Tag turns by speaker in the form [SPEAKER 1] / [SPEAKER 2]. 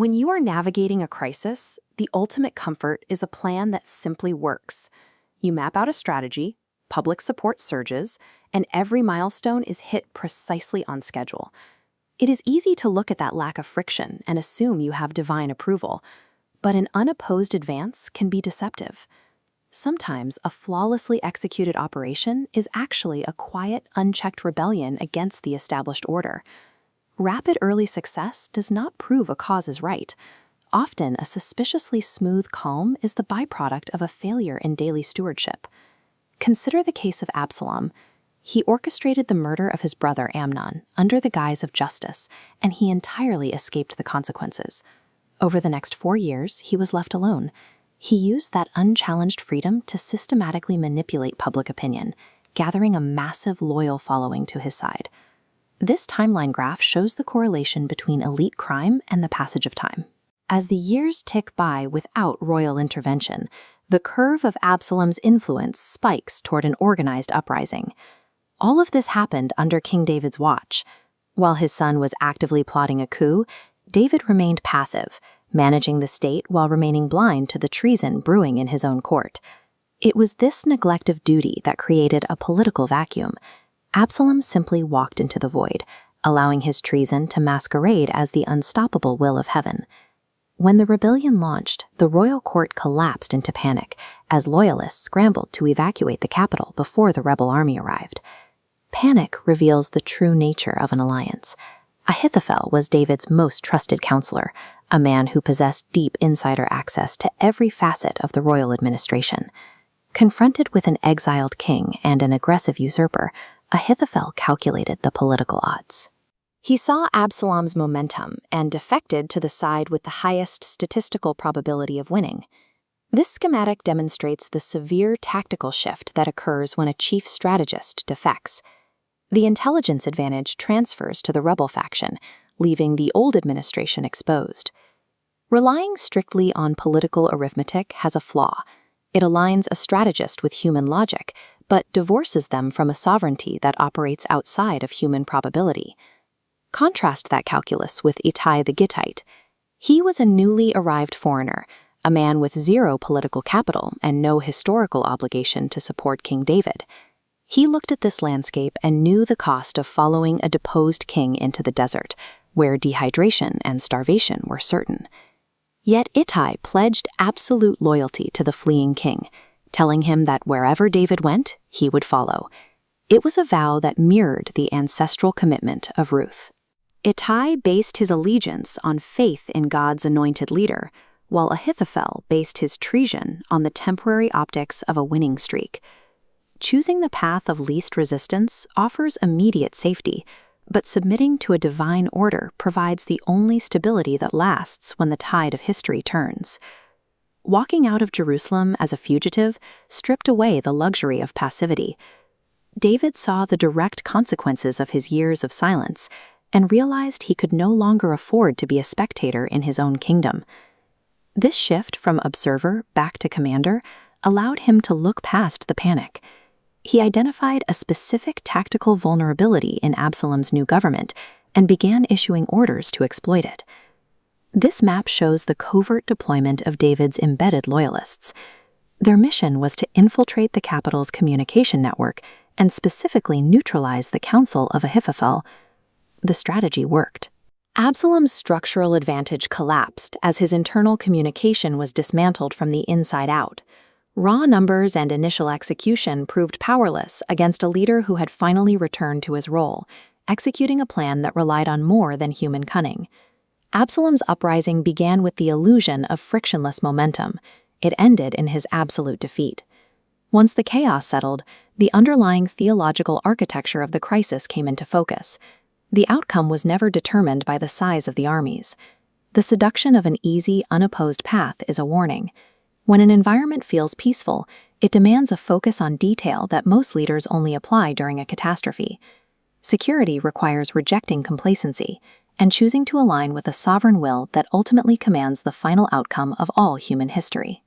[SPEAKER 1] When you are navigating a crisis, the ultimate comfort is a plan that simply works. You map out a strategy, public support surges, and every milestone is hit precisely on schedule. It is easy to look at that lack of friction and assume you have divine approval, but an unopposed advance can be deceptive. Sometimes a flawlessly executed operation is actually a quiet, unchecked rebellion against the established order. Rapid early success does not prove a cause is right. Often, a suspiciously smooth calm is the byproduct of a failure in daily stewardship. Consider the case of Absalom. He orchestrated the murder of his brother Amnon under the guise of justice, and he entirely escaped the consequences. Over the next 4 years, he was left alone. He used that unchallenged freedom to systematically manipulate public opinion, gathering a massive loyal following to his side. This timeline graph shows the correlation between elite crime and the passage of time. As the years tick by without royal intervention, the curve of Absalom's influence spikes toward an organized uprising. All of this happened under King David's watch. While his son was actively plotting a coup, David remained passive, managing the state while remaining blind to the treason brewing in his own court. It was this neglect of duty that created a political vacuum. Absalom simply walked into the void, allowing his treason to masquerade as the unstoppable will of heaven. When the rebellion launched, the royal court collapsed into panic as loyalists scrambled to evacuate the capital before the rebel army arrived. Panic reveals the true nature of an alliance. Ahithophel was David's most trusted counselor, a man who possessed deep insider access to every facet of the royal administration. Confronted with an exiled king and an aggressive usurper, Ahithophel calculated the political odds. He saw Absalom's momentum and defected to the side with the highest statistical probability of winning. This schematic demonstrates the severe tactical shift that occurs when a chief strategist defects. The intelligence advantage transfers to the rebel faction, leaving the old administration exposed. Relying strictly on political arithmetic has a flaw. It aligns a strategist with human logic, but divorces them from a sovereignty that operates outside of human probability. Contrast that calculus with Ittai the Gittite. He was a newly arrived foreigner, a man with zero political capital and no historical obligation to support King David. He looked at this landscape and knew the cost of following a deposed king into the desert, where dehydration and starvation were certain. Yet Ittai pledged absolute loyalty to the fleeing king, telling him that wherever David went, he would follow. It was a vow that mirrored the ancestral commitment of Ruth. Ittai based his allegiance on faith in God's anointed leader, while Ahithophel based his treason on the temporary optics of a winning streak. Choosing the path of least resistance offers immediate safety, but submitting to a divine order provides the only stability that lasts when the tide of history turns. Walking out of Jerusalem as a fugitive stripped away the luxury of passivity. David saw the direct consequences of his years of silence and realized he could no longer afford to be a spectator in his own kingdom. This shift from observer back to commander allowed him to look past the panic. He identified a specific tactical vulnerability in Absalom's new government and began issuing orders to exploit it. This map shows the covert deployment of David's embedded loyalists. Their mission was to infiltrate the capital's communication network and specifically neutralize the counsel of Ahithophel. The strategy worked. Absalom's structural advantage collapsed as his internal communication was dismantled from the inside out. Raw numbers and initial execution proved powerless against a leader who had finally returned to his role, executing a plan that relied on more than human cunning. Absalom's uprising began with the illusion of frictionless momentum. It ended in his absolute defeat. Once the chaos settled, the underlying theological architecture of the crisis came into focus. The outcome was never determined by the size of the armies. The seduction of an easy, unopposed path is a warning. When an environment feels peaceful, it demands a focus on detail that most leaders only apply during a catastrophe. Security requires rejecting complacency and choosing to align with a sovereign will that ultimately commands the final outcome of all human history.